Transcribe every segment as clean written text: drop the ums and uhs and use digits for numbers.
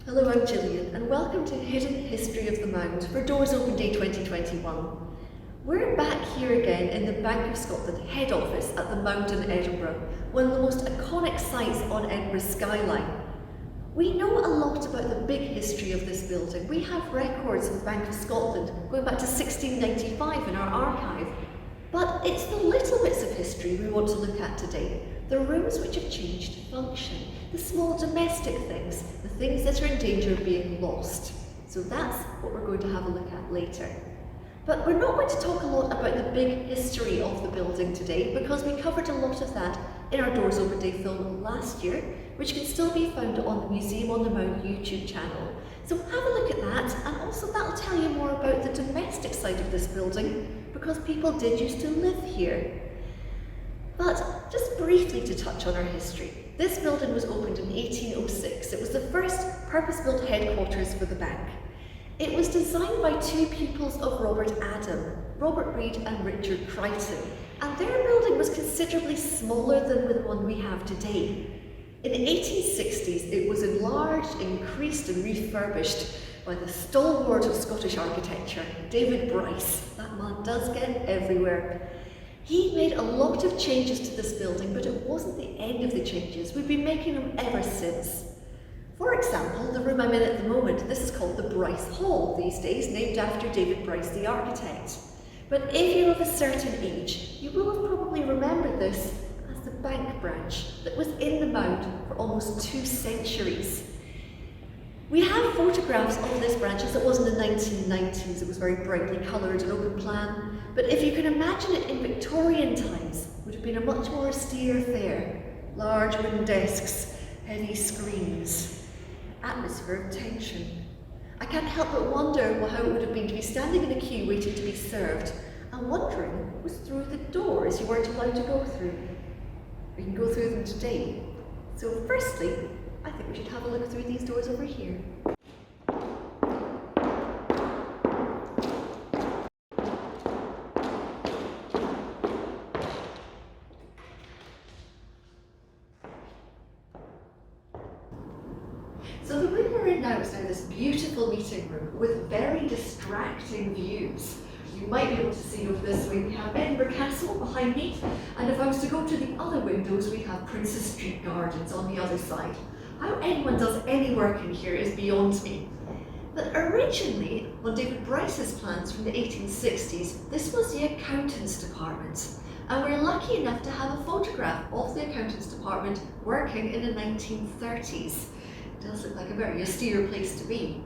Hello, I'm Gillian, and welcome to Hidden History of the Mound for Doors Open Day 2021. We're back here again in the Bank of Scotland head office at the Mound in Edinburgh, one of the most iconic sites on Edinburgh's skyline. We know a lot about the big history of this building. We have records of the Bank of Scotland going back to 1695 in our archive. But it's the little bits of history we want to look at today. The rooms which have changed function, the small domestic things, the things that are in danger of being lost. So that's what we're going to have a look at later. But we're not going to talk a lot about the big history of the building today because we covered a lot of that in our Doors Open Day film last year, which can still be found on the Museum on the Mound YouTube channel. So have a look at that, and also that'll tell you more about the domestic side of this building because people did used to live here. But just briefly to touch on our history, this building was opened in 1806. It was the first purpose-built headquarters for the bank. It was designed by two pupils of Robert Adam, Robert Reid and Richard Crichton, and their building was considerably smaller than the one we have today. In the 1860s, it was enlarged, increased and refurbished by the stalwart of Scottish architecture, David Bryce. That man does get everywhere. He made a lot of changes to this building, but it wasn't the end of the changes. We've been making them ever since. For example, the room I'm in at the moment, this is called the Bryce Hall these days, named after David Bryce, the architect. But if you're of a certain age, you will have probably remembered this as the bank branch that was in the Mound for almost 2 centuries. We have photographs of this branch as it was in the 1990s. It was very brightly coloured and open plan. But if you can imagine it in Victorian times, it would have been a much more austere affair. Large wooden desks, heavy screens, atmosphere of tension. I can't help but wonder how it would have been to be standing in a queue waiting to be served and wondering was through the doors you weren't allowed to go through. We can go through them today. So firstly, I think we should have a look through these doors over here. So the room we're in now is this beautiful meeting room with very distracting views. You might be able to see over this way, we have Edinburgh Castle behind me, and if I was to go to the other windows, we have Princess Street Gardens on the other side. How anyone does any work in here is beyond me. But originally, on David Bryce's plans from the 1860s, this was the Accountants Department. And we're lucky enough to have a photograph of the Accountants Department working in the 1930s. It does look like a very austere place to be.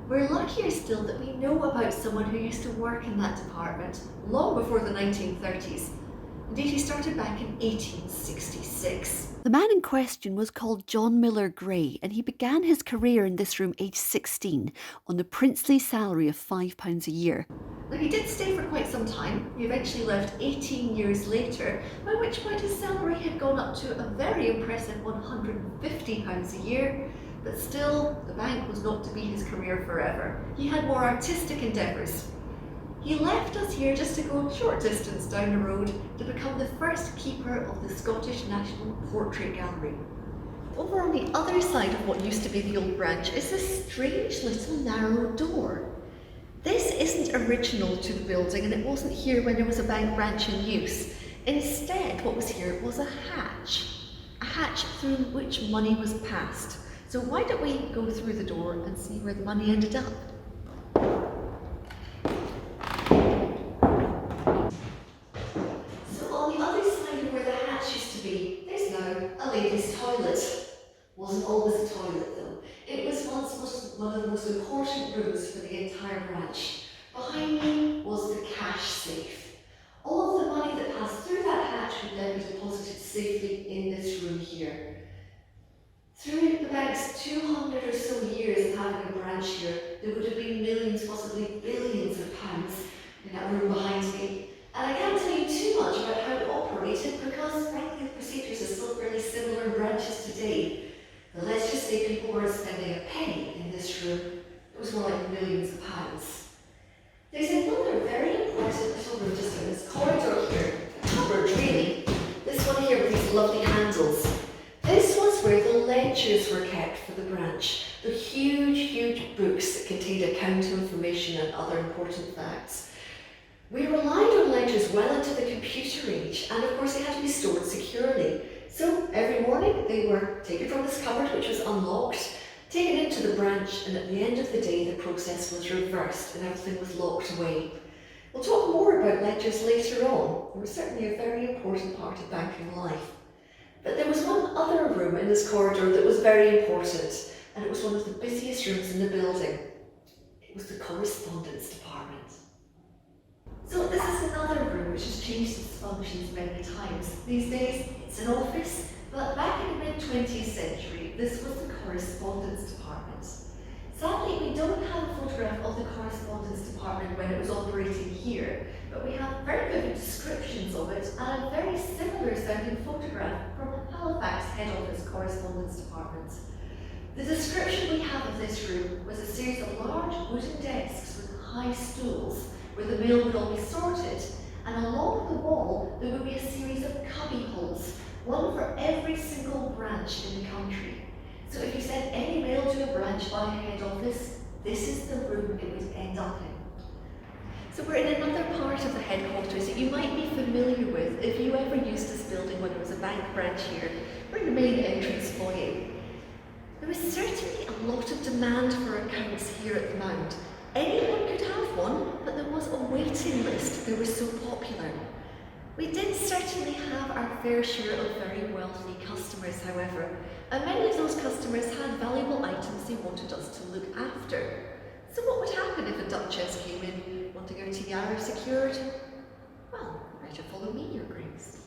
We're luckier still that we know about someone who used to work in that department long before the 1930s. Indeed, he started back in 1866. The man in question was called John Miller Gray, and he began his career in this room aged 16 on the princely salary of £5 a year. Now, he did stay for quite some time. He eventually left 18 years later, by which point his salary had gone up to a very impressive £150 a year. But still, the bank was not to be his career forever. He had more artistic endeavours. He left us here just to go a short distance down the road to become the first keeper of the Scottish National Portrait Gallery. Over on the other side of what used to be the old branch is this strange little narrow door. This isn't original to the building, and it wasn't here when there was a bank branch in use. Instead, what was here was a hatch through which money was passed. So why don't we go through the door and see where the money ended up? So on the other side of where the hatch used to be, there's now a ladies' toilet. Wasn't always a toilet though. It was once one of the most important rooms for the entire branch. Behind me was the cash safe. All of the money that passed through that hatch would then be deposited safely in this room here. Through the bank's 200 or so years of having a branch here, there would have been millions, possibly billions of pounds in that room behind me. And I can't tell you too much about how it operated because frankly the procedures are still fairly similar in branches today. But let's just say people weren't spending a penny in this room. It was more like millions of pounds. There's another very important little room just in this corridor here. A cupboard really. This one here with these lovely handles. This was where the lead ledgers were kept for the branch. The huge books that contained account information and other important facts. We relied on ledgers well into the computer age, and of course they had to be stored securely. So every morning they were taken from this cupboard, which was unlocked, taken into the branch, and at the end of the day the process was reversed and everything was locked away. We'll talk more about ledgers later on. They were certainly a very important part of banking life. But there was one other room in this corridor that was very important, and it was one of the busiest rooms in the building. It was the Correspondence Department. So this is another room which has changed its functions many times. These days it's an office, but back in the mid-20th century this was the Correspondence Department. Sadly, we don't have a photograph of the Correspondence Department when it was operating here, but we have very good descriptions of it and a very similar sounding photograph from Halifax Head Office Correspondence Department. The description we have of this room was a series of large wooden desks with high stools where the mail would all be sorted, and along the wall there would be a series of cubby holes, one for every single branch in the country. So if you sent any mail to a branch by a head office, this is the room it would end up in. So we're in another part of the headquarters that you might be familiar with if you ever used this building when there was a bank branch here. We're in the main entrance foyer. There was certainly a lot of demand for accounts here at the Mound. Anyone could have one, but there was a waiting list. They were so popular. We did certainly have our fair share of very wealthy customers, however, and many of those customers had valuable items they wanted us to look after. So what would happen if a duchess came in wanting her tiara secured? Well, better follow me, Your Grace.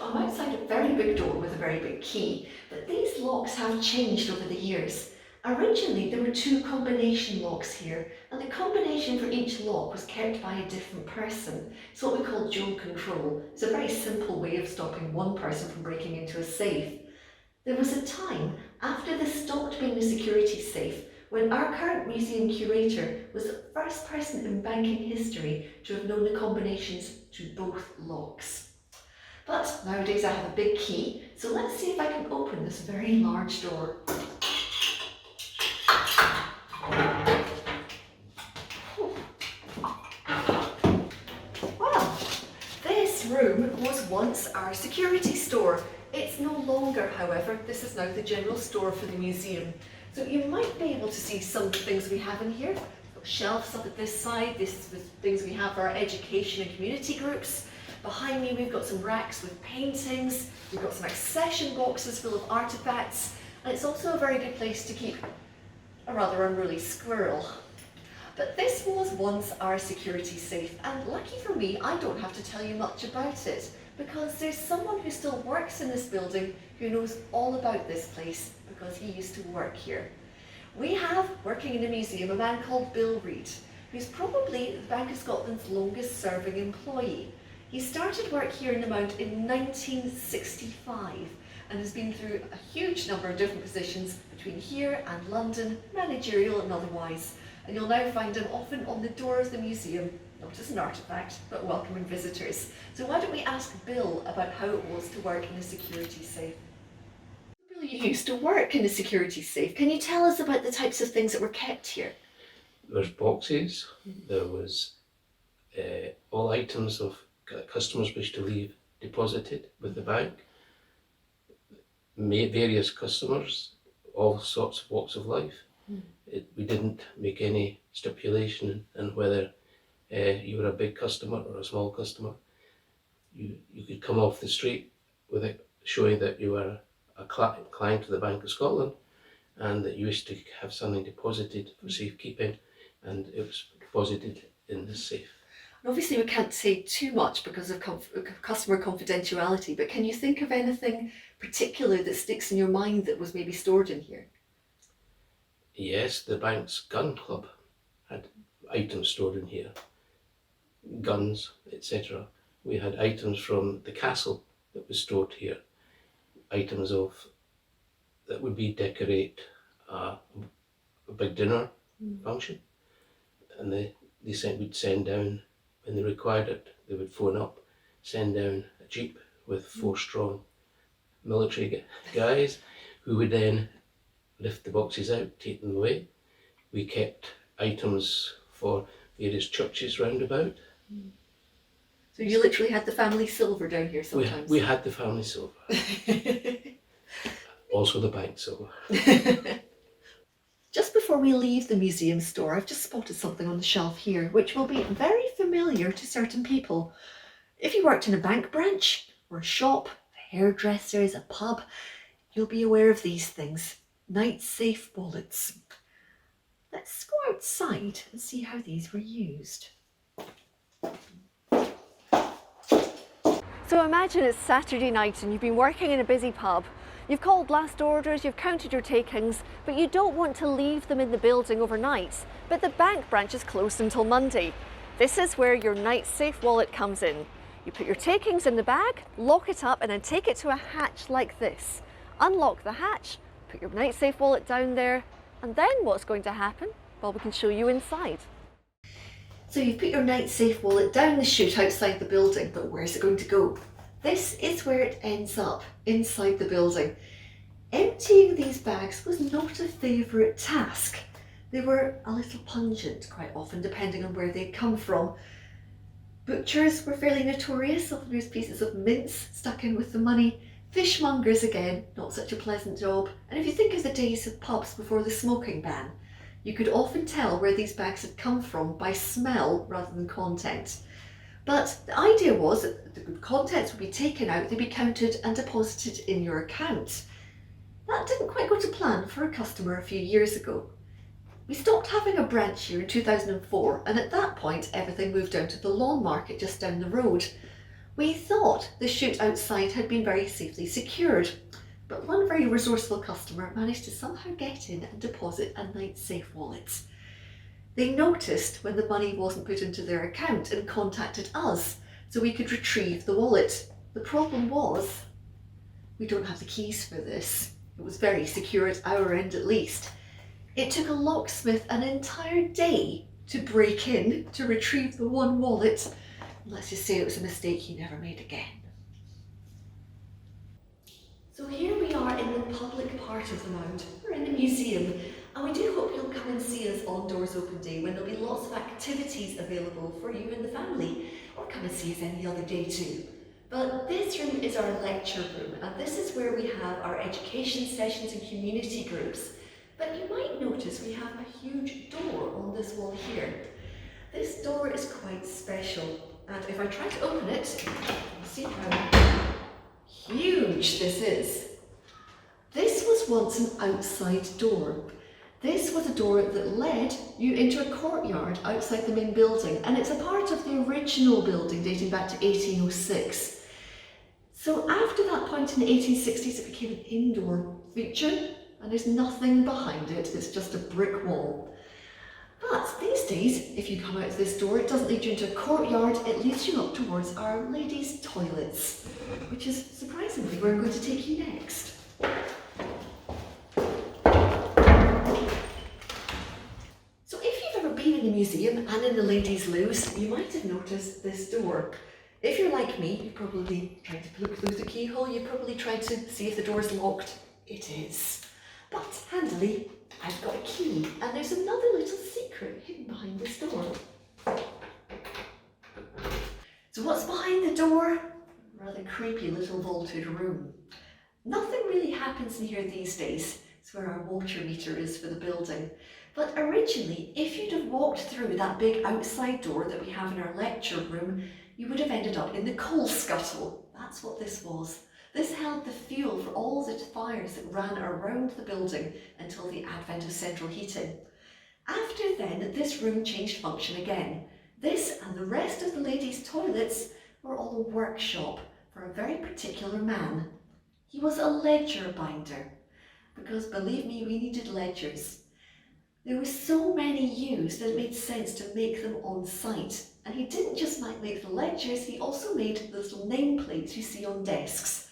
I'm outside a very big door with a very big key, but these locks have changed over the years. Originally there were 2 combination locks here, and the combination for each lock was kept by a different person. It's what we call dual control. It's a very simple way of stopping one person from breaking into a safe. There was a time after this stopped being a security safe when our current museum curator was the first person in banking history to have known the combinations to both locks. But nowadays I have a big key, so let's see if I can open this very large door. Well, this room was once our security store. It's no longer, however. This is now the general store for the museum. So you might be able to see some of the things we have in here. We've got shelves up at this side. This is the things we have for our education and community groups. Behind me we've got some racks with paintings. We've got some accession boxes full of artefacts. And it's also a very good place to keep a rather unruly squirrel. But this was once our security safe, and lucky for me, I don't have to tell you much about it, because there's someone who still works in this building who knows all about this place, because he used to work here. We have, working in the museum, a man called Bill Reid, who's probably the Bank of Scotland's longest serving employee. He started work here in the Mound in 1965, and has been through a huge number of different positions between here and London, managerial and otherwise. And you'll now find him often on the door of the museum, not as an artefact, but welcoming visitors. So why don't we ask Bill about how it was to work in a security safe? Bill, you used to work in a security safe. Can you tell us about the types of things that were kept here? There's boxes, there was all items of customers wish to leave deposited with the bank. Various customers, all sorts of walks of life. We didn't make any stipulation in whether you were a big customer or a small customer. You could come off the street with it showing that you were a client of the Bank of Scotland and that you wished to have something deposited for safekeeping, and it was deposited in this safe. Obviously we can't say too much because of customer confidentiality, but can you think of anything particular that sticks in your mind that was maybe stored in here? Yes, the bank's gun club had items stored in here, guns, etc. We had items from the castle that was stored here, items that would be decorate a a big dinner function, and would send down, when they required it, they would phone up, send down a jeep with 4 strong military guys who would then lift the boxes out, take them away. We kept items for various churches round about. So you literally had the family silver down here sometimes? We had the family silver. Also the bank silver. Just before we leave the museum store, I've just spotted something on the shelf here, which will be very familiar to certain people. If you worked in a bank branch, or a shop, hairdressers, a pub, you'll be aware of these things. Night safe wallets. Let's go outside and see how these were used. So imagine it's Saturday night and you've been working in a busy pub. You've called last orders, you've counted your takings, but you don't want to leave them in the building overnight. But the bank branch is closed until Monday. This is where your night safe wallet comes in. You put your takings in the bag, lock it up, and then take it to a hatch like this. Unlock the hatch, put your night safe wallet down there, and then what's going to happen? Well, we can show you inside. So you've put your night safe wallet down the chute outside the building, but where's it going to go? This is where it ends up, inside the building. Emptying these bags was not a favourite task. They were a little pungent quite often, depending on where they'd come from. Butchers were fairly notorious, often there's pieces of mince stuck in with the money. Fishmongers again, not such a pleasant job. And if you think of the days of pubs before the smoking ban, you could often tell where these bags had come from by smell rather than content. But the idea was that the contents would be taken out, they'd be counted and deposited in your account. That didn't quite go to plan for a customer a few years ago. We stopped having a branch here in 2004, and at that point everything moved down to the lawn market just down the road. We thought the chute outside had been very safely secured, but one very resourceful customer managed to somehow get in and deposit a night safe wallet. They noticed when the money wasn't put into their account and contacted us so we could retrieve the wallet. The problem was, we don't have the keys for this. It was very secure at our end at least. It took a locksmith an entire day to break in to retrieve the one wallet. Let's just say it was a mistake he never made again. So here we are in the public part of the Mound. We're in the museum, and we do hope you'll come and see us on Doors Open Day, when there'll be lots of activities available for you and the family, or come and see us any other day too. But this room is our lecture room, and this is where we have our education sessions and community groups. But you might notice we have a huge door on this wall here. This door is quite special, and if I try to open it, you'll see how huge this is. This was once an outside door. This was a door that led you into a courtyard outside the main building, and it's a part of the original building dating back to 1806. So after that point in the 1860s, it became an indoor feature, and there's nothing behind it, it's just a brick wall. But these days, if you come out of this door, it doesn't lead you into a courtyard, it leads you up towards our ladies' toilets, which is surprisingly where I'm going to take you next. So if you've ever been in a museum and in the ladies' loos, you might have noticed this door. If you're like me, you've probably tried to look through the keyhole, you've probably tried to see if the door's locked. It is. But handily, I've got a key, and there's another little secret hidden behind this door. So what's behind the door? A rather creepy little vaulted room. Nothing really happens in here these days. It's where our water meter is for the building. But originally, if you'd have walked through that big outside door that we have in our lecture room, you would have ended up in the coal scuttle. That's what this was. This held the fuel for all the fires that ran around the building until the advent of central heating. After then, this room changed function again. This and the rest of the ladies' toilets were all a workshop for a very particular man. He was a ledger binder, because believe me, we needed ledgers. There were so many used that it made sense to make them on site. And he didn't just make the ledgers, he also made the little nameplates you see on desks.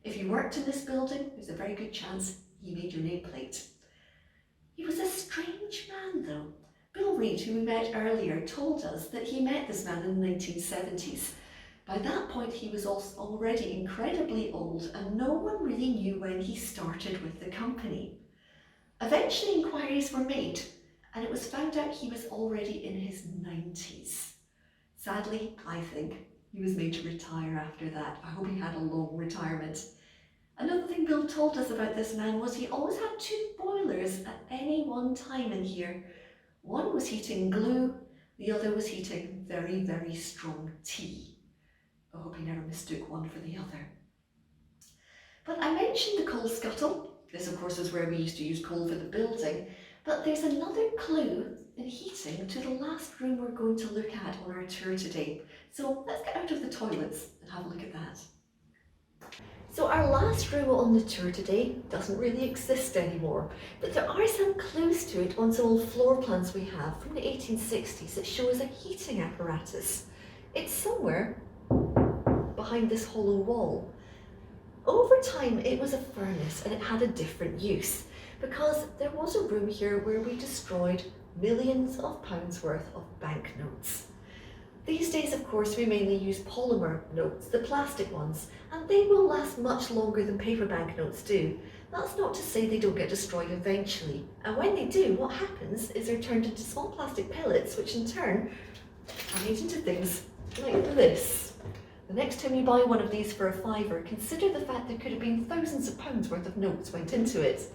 If you worked in this building, there's a very good chance he made your nameplate. He was a strange man though. Bill Reid, who we met earlier, told us that he met this man in the 1970s. By that point he was already incredibly old and no one really knew when he started with the company. Eventually inquiries were made and it was found out he was already in his 90s. Sadly, I think, he was made to retire after that. I hope he had a long retirement. Another thing Bill told us about this man was he always had 2 boilers at any one time in here. One was heating glue, the other was heating very, very strong tea. I hope he never mistook one for the other. But I mentioned the coal scuttle. This of course is where we used to use coal for the building, but there's another clue in heating to the last room we're going to look at on our tour today. So let's get out of the toilets and have a look at that. So our last room on the tour today doesn't really exist anymore, but there are some clues to it on some old floor plans we have from the 1860s that show us a heating apparatus. It's somewhere behind this hollow wall. Over time it was a furnace and it had a different use because there was a room here where we destroyed millions of pounds worth of banknotes. These days, of course, we mainly use polymer notes, the plastic ones, and they will last much longer than paper banknotes do. That's not to say they don't get destroyed eventually. And when they do, what happens is they're turned into small plastic pellets, which in turn are made into things like this. The next time you buy one of these for a £5, consider the fact there could have been thousands of pounds worth of notes went into it.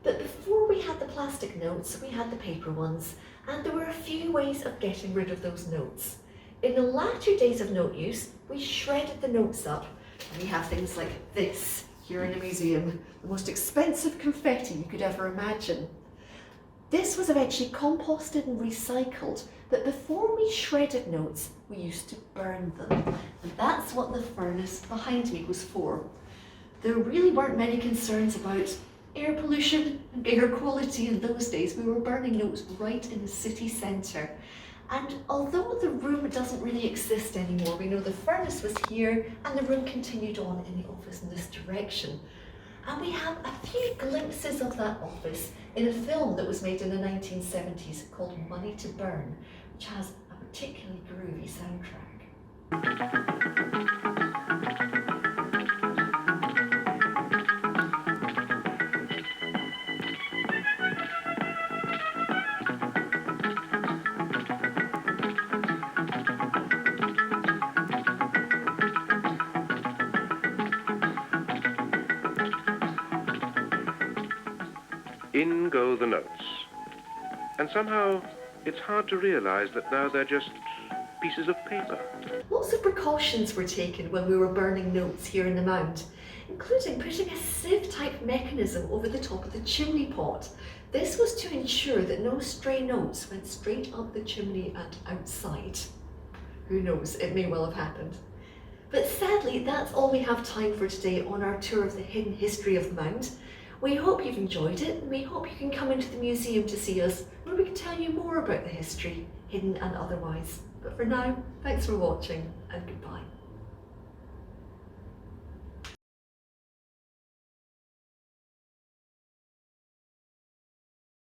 But before we had the plastic notes, we had the paper ones, and there were a few ways of getting rid of those notes. In the latter days of note use, we shredded the notes up, and we have things like this here in the museum, the most expensive confetti you could ever imagine. This was eventually composted and recycled, but before we shredded notes, we used to burn them. And that's what the furnace behind me was for. There really weren't many concerns about air pollution and air quality in those days. We were burning notes right in the city centre. And although the room doesn't really exist anymore, we know the furnace was here and the room continued on in the office in this direction. And we have a few glimpses of that office in a film that was made in the 1970s called Money to Burn, which has a particularly groovy soundtrack. In go the notes. And somehow it's hard to realise that now they're just pieces of paper. Lots of precautions were taken when we were burning notes here in the Mound, including putting a sieve-type mechanism over the top of the chimney pot. This was to ensure that no stray notes went straight up the chimney and outside. Who knows, it may well have happened. But sadly, that's all we have time for today on our tour of the hidden history of the Mound. We hope you've enjoyed it, and we hope you can come into the museum to see us, where we can tell you more about the history, hidden and otherwise. But for now, thanks for watching, and goodbye.